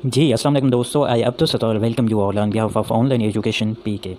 जी, अस्सलाम वालेकुम दोस्तों, आई अब्दुल और welcome you all on behalf of online education PK.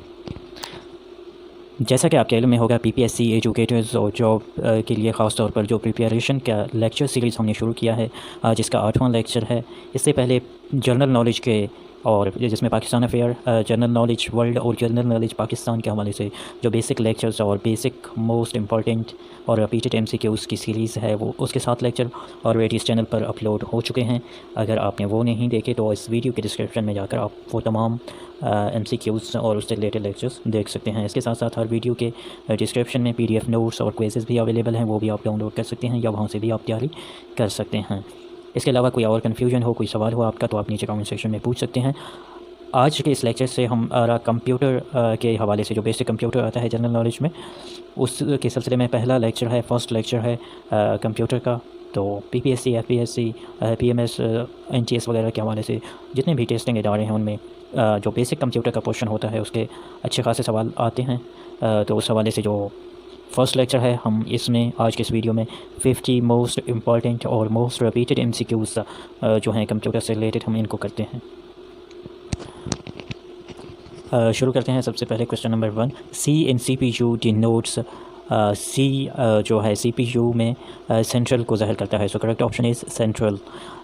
जैसा कि आपके इल्म में होगा, पीपीएससी एजुकेटर्स और जॉब के लिए ख़ास तौर पर जो प्रिपरेशन का लेक्चर सीरीज़ हमने शुरू किया है, आज इसका 8वां लेक्चर है। इससे पहले जनरल नॉलेज के और जिसमें Pakistan affair, general knowledge world और जनरल नॉलेज पाकिस्तान के हवाले से जो बेसिक लेक्चर्स और बेसिक मोस्ट इम्पॉर्टेंट और रिपीटेड एमसीक्यूज़ की सीरीज़ है, वो उसके 7 लेक्चर ऑलरेडी इस चैनल पर अपलोड हो चुके हैं। अगर आपने वो नहीं देखे तो इस वीडियो के डिस्क्रिप्शन में जाकर आप वो तमाम एमसीक्यूज़ और उससे रिलेटेड लेक्चर्स देख सकते हैं। इसके साथ साथ हर वीडियो के डिस्क्रिप्शन में पीडीएफ नोट्स और क्विज़ेस भी अवेलेबल हैं, वो भी आप डाउनलोड कर सकते हैं या वहाँ से भी आप तैयारी कर सकते हैं। इसके अलावा कोई और कन्फ्यूजन हो, कोई सवाल हो आपका, तो आप नीचे कमेंट सेक्शन में पूछ सकते हैं। आज के इस लेक्चर से हमारा कंप्यूटर के हवाले से जो बेसिक कंप्यूटर आता है जनरल नॉलेज में, उसके सिलसिले में पहला लेक्चर है, फर्स्ट लेक्चर है कंप्यूटर का। तो पीपीएससी, एफपीएससी, पीएमएस, एनटीएस वगैरह के हवाले से जितने भी टेस्टिंग इदारे हैं, उनमें जो बेसिक कंप्यूटर का पोर्शन होता है उसके अच्छे खासे सवाल आते हैं। तो उस हवाले से जो फर्स्ट लेक्चर है, हम इसमें आज के इस वीडियो में 50 मोस्ट इम्पॉर्टेंट और मोस्ट रिपीटेड एमसीक्यूज़ जो हैं कंप्यूटर से रिलेटेड, हम इनको करते हैं। शुरू करते हैं। सबसे पहले क्वेश्चन नंबर 1, सी इन CPU डिनोट्स, सी जो है CPU में सेंट्रल को ज़ाहिर करता है। So correct option is central.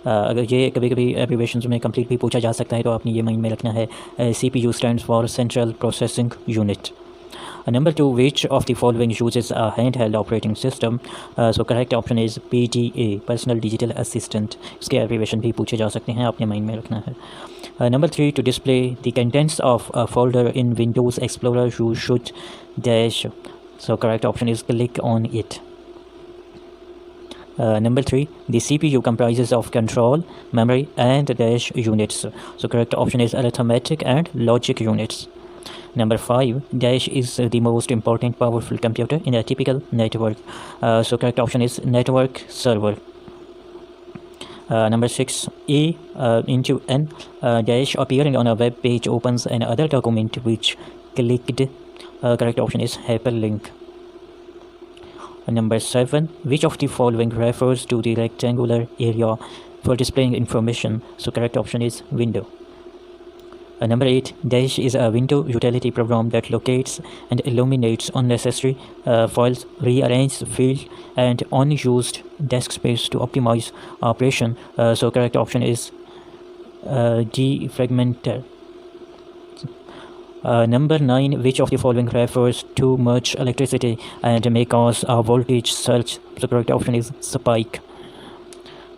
अगर ये कभी कभी एब्रीवेशंस में कंप्लीट भी पूछा जा सकता है, तो आपने ये माइंड में रखना है, CPU stands for central processing unit. Number 2, which of the following uses a handheld operating system? So correct option is PDA, Personal Digital Assistant. इसके एब्रीवेशन भी पूछे जा सकते हैं, आपने माइंड में रखना है। Number 3, to display the contents of a folder in Windows Explorer, you should dash. So correct option is click on it. Number 3, the CPU comprises of control, memory and dash units. So correct option is arithmetic and logic units. Number 5, dash is the most important powerful computer in a typical network. So correct option is network server. Number 6, A into N dash appearing on a web page opens another document which clicked. Correct option is hyperlink. Number 7, which of the following refers to the rectangular area for displaying information? So correct option is window. Number 8, dash is a window utility program that locates and eliminates unnecessary files, rearranges field and unused disk space to optimize operation. So correct option is defragmenter. Number 9, which of the following refers to much electricity and may cause a voltage surge? So correct option is spike.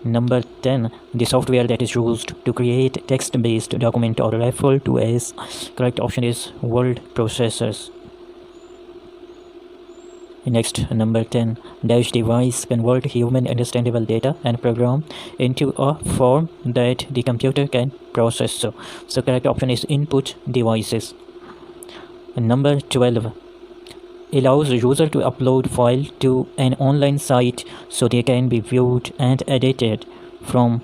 Number 10, the software that is used to create text-based document or referred to as, correct option is word processors. Next, number 10, dash device convert human understandable data and program into a form that the computer can process. So correct option is input devices. Number 12, allows user to upload file to an online site so they can be viewed and edited from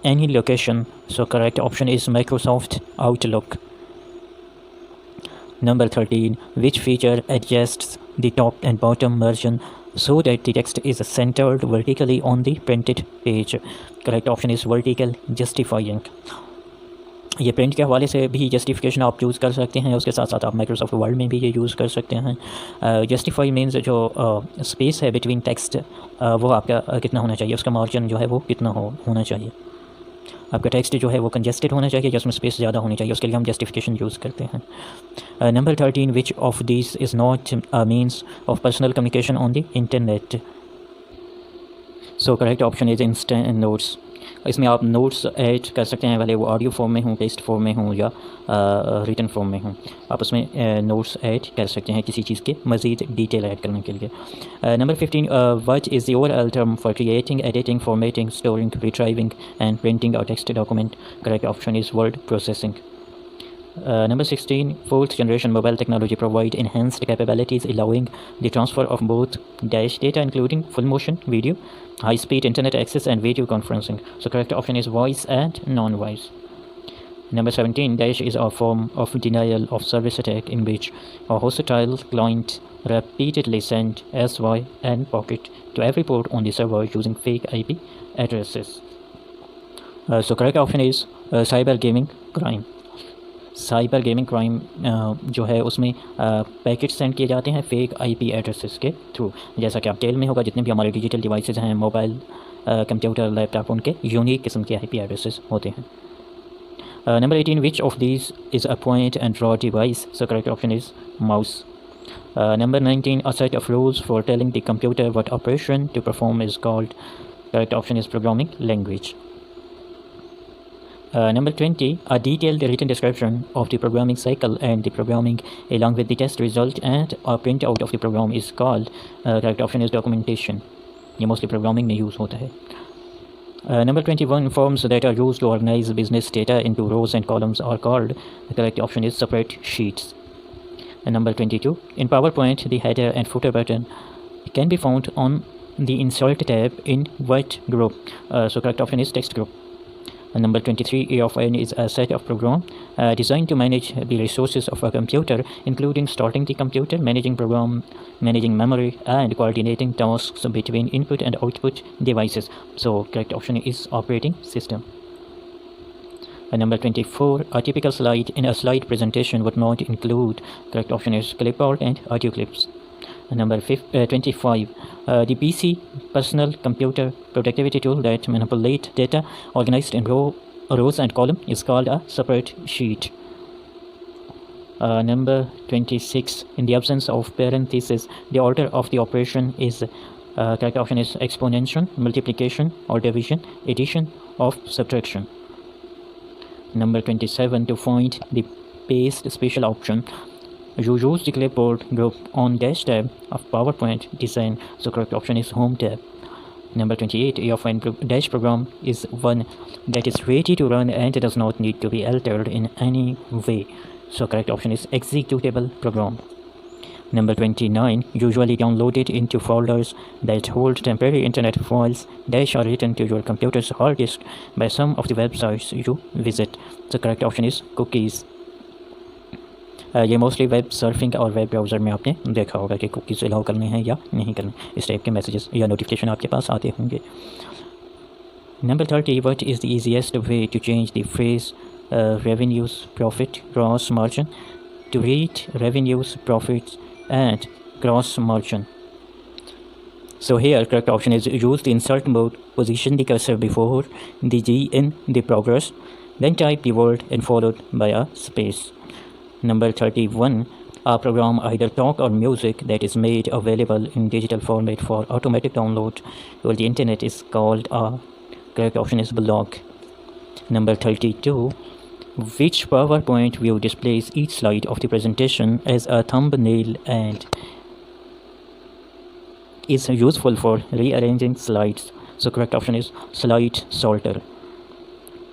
any location. So correct option is Microsoft Outlook. Number 13, which feature adjusts the top and bottom margin so that the text is centered vertically on the printed page? Correct option is vertical justifying. ये print के हवाले से भी justification आप use कर सकते हैं, उसके साथ साथ आप माइक्रोसॉफ्ट वर्ड में भी ये यूज़ कर सकते हैं। जस्टिफाई मीन्स जो स्पेस है बिटवीन टेक्स्ट, वो आपका कितना होना चाहिए, उसका मार्जिन जो है वो कितना होना चाहिए। आपका टेक्स्ट जो है वो कंजेस्टेड होना चाहिए या उसमें स्पेस ज़्यादा होनी चाहिए, उसके लिए हम जस्टिफिकेशन यूज़ करते हैं। Number 13, which of this is not a means of personal communication on the internet? So correct option is instant notes. इसमें आप नोट्स ऐड कर सकते हैं, भले वो ऑडियो फॉर्म में हो, टेक्स्ट फॉर्म में हो या रिटन फॉर्म में हो, आप उसमें नोट्स ऐड कर सकते हैं किसी चीज़ के मज़ीद डिटेल ऐड करने के लिए। Number 15, what is your term for creating, editing, formatting, storing, retrieving and printing a text document? Correct option is word processing. Number 16, fourth generation mobile technology provide enhanced capabilities allowing the transfer of both dash data including full motion video, high speed internet access and video conferencing. So correct option is voice and non-voice. Number 17, dash is a form of denial of service attack in which a hostile client repeatedly send SY and packet to every port on the server using fake IP addresses. So correct option is cyber gaming crime. Cyber gaming crime जो है उसमें packet send किए जाते हैं fake IP addresses के through. जैसा कि आप टेल में होगा, जितने भी हमारे डिजिटल डिवाइसेस हैं, मोबाइल, कंप्यूटर, लैपटॉप, उनके यूनिक किस्म के आईपी एड्रेसेस होते हैं। Number 18, which of these is a point and draw device? So correct option is mouse. Number 19, a set of rules for telling the computer what operation to perform is called. Correct option is programming language. Number 20, a detailed written description of the programming cycle and the programming along with the test result and a printout of the program is called. Correct option is documentation. ये mostly programming में use होता है. Number 21, forms that are used to organize business data into rows and columns are called. The correct option is separate sheets. And number 22, in PowerPoint, the header and footer button can be found on the insert tab in what group? So correct option is text group. And number 23, A of N is a set of program designed to manage the resources of a computer, including starting the computer, managing program, managing memory, and coordinating tasks between input and output devices. So correct option is operating system. And number 24, a typical slide in a slide presentation would not include. Correct option is clipboard and audio clips. And number 25, the PC, personal computer productivity tool that manipulate data organized in rows and columns is called a separate sheet. Number 26, in the absence of parentheses, the order of the operation is correct option is exponential, multiplication or division, addition or subtraction. Number 27, to find the paste special option, you use the clipboard group on dash tab of PowerPoint design. So correct option is home tab. Number 28, your dash program is one that is ready to run and does not need to be altered in any way. So correct option is executable program. Number 29, usually downloaded into folders that hold temporary internet files dash are written to your computer's hard disk by some of the websites you visit. The correct option is cookies. ये mostly web surfing और web browser में आपने देखा होगा कि cookies allow करने हैं या नहीं करने, इस टाइप के मैसेजेस या नोटिफिकेशन आपके पास आते होंगे. Number 30, what is the easiest way to change the phrase revenues, profit, gross margin to read revenues, profits and gross margin? So here correct option is use the insert mode, position the cursor before the G in the progress, then type the word and followed by a space. Number 31, a program either talk or music that is made available in digital format for automatic download over the internet is called a. Correct option is blog. Number 32, which PowerPoint view displays each slide of the presentation as a thumbnail and is useful for rearranging slides? So correct option is slide sorter.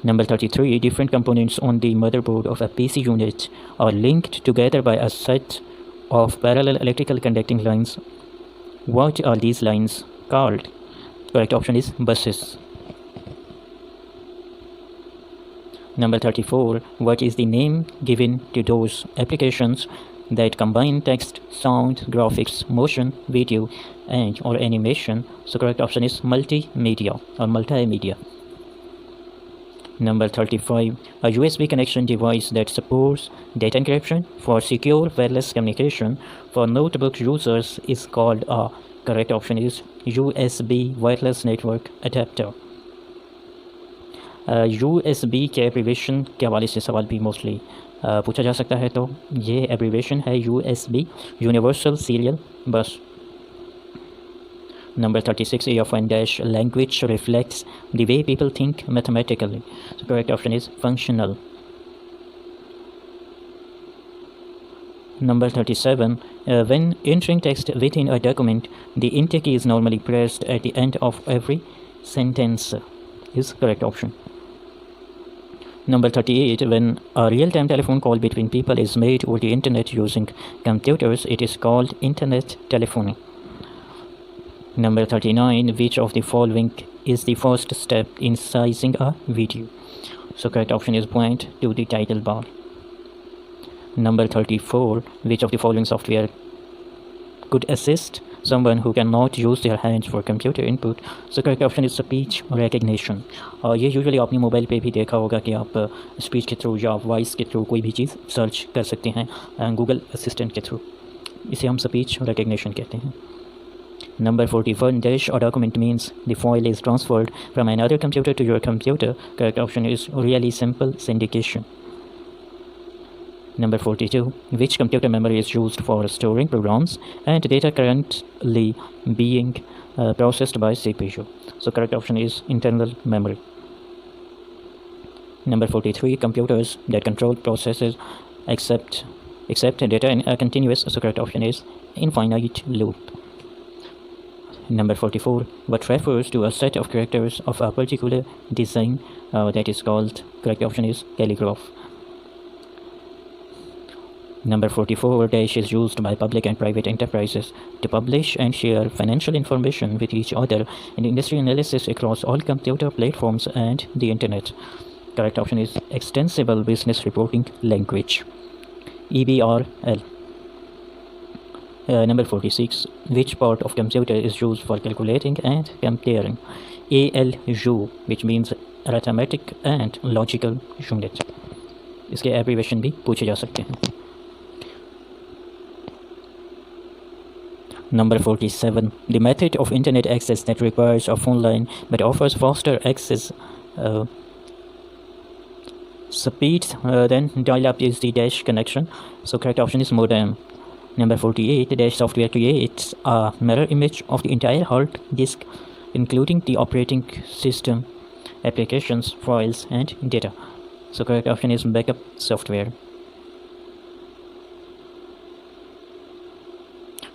Number 33, different components on the motherboard of a PC unit are linked together by a set of parallel electrical conducting lines. What are these lines called? Correct option is buses. Number 34, what is the name given to those applications that combine text, sound, graphics, motion, video and or animation? So correct option is multimedia or multimedia. Number 35, a USB connection device that supports data encryption for secure wireless communication for notebook users is called a. Correct option is USB wireless network adapter. USB के abbreviation के हवाले से सवाल भी mostly पूछा जा सकता है, तो ये एब्रीवेशन है USB, यूनिवर्सल सीरियल बस. Number 36, A of N dash language reflects the way people think mathematically. So correct option is functional. Number 37, when entering text within a document, the enter key is normally pressed at the end of every sentence is correct option. Number 38, when a real-time telephone call between people is made over the internet using computers, it is called internet telephony. Number 39, which of the following is the first step in sizing a video? So correct option is point to the title bar. Number 34, which of the following software could assist someone who cannot use their hands for computer input. So correct option is speech recognition. और ये usually आपने mobile पे भी देखा होगा कि आप speech के थ्रू या वॉइस के थ्रू कोई भी चीज़ सर्च कर सकते हैं गूगल असिस्टेंट के थ्रू, इसे हम स्पीच रिकग्निशन कहते हैं. Number 41, dash or document means the file is transferred from another computer to your computer. Correct option is really simple syndication. Number 42, which computer memory is used for storing programs and data currently being processed by CPU? So correct option is internal memory. Number 43, computers that control processes accept data in a continuous. So correct option is infinite loop. Number 44, what refers to a set of characters of a particular design that is called, correct option is calligraph. Number 44, dash is used by public and private enterprises to publish and share financial information with each other in industry analysis across all computer platforms and the internet. Correct option is extensible business reporting language, EBRL. Number 46, which part of computer is used for calculating and comparing? ALU, which means arithmetic and logical unit. इसके abbreviation भी पूछे जा सकते हैं. Number 47, the method of internet access that requires a phone line but offers faster access speed than dial-up is the dash connection. So correct option is modem. Number 48, dash software creates a mirror image of the entire hard disk, including the operating system, applications, files, and data. So correct option is backup software.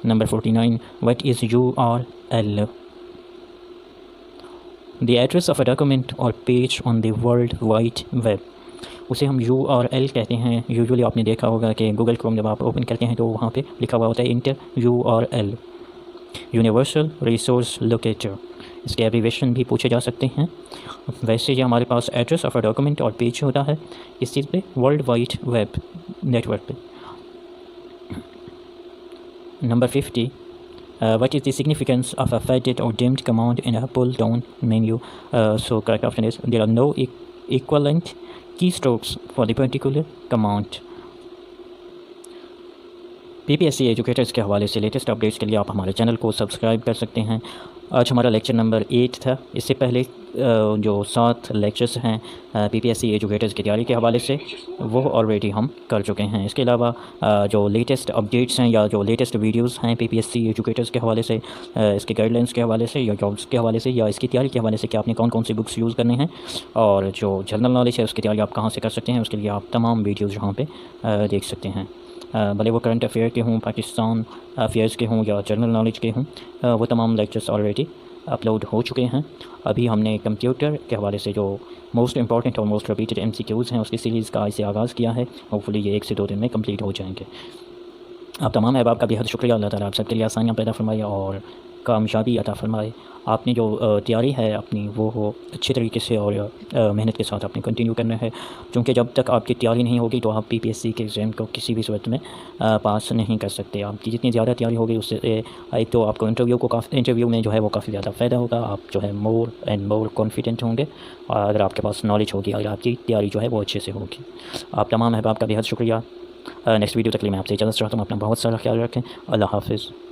Number 49, what is URL? The address of a document or page on the World Wide Web. उसे हम URL कहते हैं. Usually आपने देखा होगा कि Google Chrome जब आप ओपन करते हैं तो वहाँ पे लिखा हुआ होता है inter URL, universal resource locator. इसके एब्रीवेशन भी पूछे जा सकते हैं. वैसे ये हमारे पास एड्रेस ऑफ अ डॉक्यूमेंट और पेज होता है इस चीज़ पे, वर्ल्ड वाइड वेब नेटवर्क पे. Number 50, what is the significance of a faded or dimmed command in a pull down menu? So correct option is there are no equivalent keystrokes for the particular command. PPSC educators के हवाले से latest updates के लिए आप हमारे channel को subscribe कर सकते हैं. आज हमारा लेक्चर नंबर 8 था. इससे पहले जो 7 लेक्चर्स हैं PPSC एजुकेटर्स की तैयारी के हवाले से वो ऑलरेडी हम कर चुके हैं. इसके अलावा जो लेटेस्ट अपडेट्स हैं या जो लेटेस्ट वीडियोस हैं PPSC एजुकेटर्स के हवाले से, इसके गाइडलाइंस के हवाले से या जॉब्स के हवाले से या इसकी तैयारी के हवाले से कि आपने कौन कौन सी बुक्स यूज़ करने हैं और जो जनरल नॉलेज है उसकी तैयारी आप कहाँ से कर सकते हैं, उसके लिए आप तमाम वीडियोज़ यहाँ पर देख सकते हैं. भले वो करंट अफेयर के हों, पाकिस्तान अफेयर्स के हों या जनरल नॉलेज के हों, वो तमाम लेक्चर्स ऑलरेडी अपलोड हो चुके हैं. अभी हमने कंप्यूटर के हवाले से जो मोस्ट इंपॉर्टेंट और मोस्ट रिपीटेड MCQs हैं उसकी सीरीज़ का इसे आगाज़ किया है. होपफुली ये 1 से 2 दिन में कंप्लीट हो जाएंगे. आप तमाम अहबाब का बेहद शुक्रिया. अल्लाह ताला आप सबके लिए आसानियाँ पैदा फरमाए और कामयाबी अता फरमाए. आपने जो तैयारी है अपनी वो अच्छे तरीके से और मेहनत के साथ आपने कंटिन्यू करना है, क्योंकि जब तक आपकी तैयारी नहीं होगी तो आप PPSC के एग्ज़ाम को किसी भी सूरत में पास नहीं कर सकते. आपकी जितनी ज़्यादा तैयारी होगी उससे एक तो आपको इंटरव्यू में जो है वो काफ़ी ज़्यादा फ़ायदा होगा. आप जो है मोर एंड मोर कॉन्फिडेंट होंगे अगर आपके पास नॉलेज होगी, अगर आपकी तैयारी जो है वो अच्छे से होगी. आप तमाम अहबाब का बेहद शुक्रिया. नेक्स्ट वीडियो तक मैं आपसे इजाज़त चाहता हूँ. अपना बहुत सारा ख्याल रखें. अल्लाह हाफ़िज़.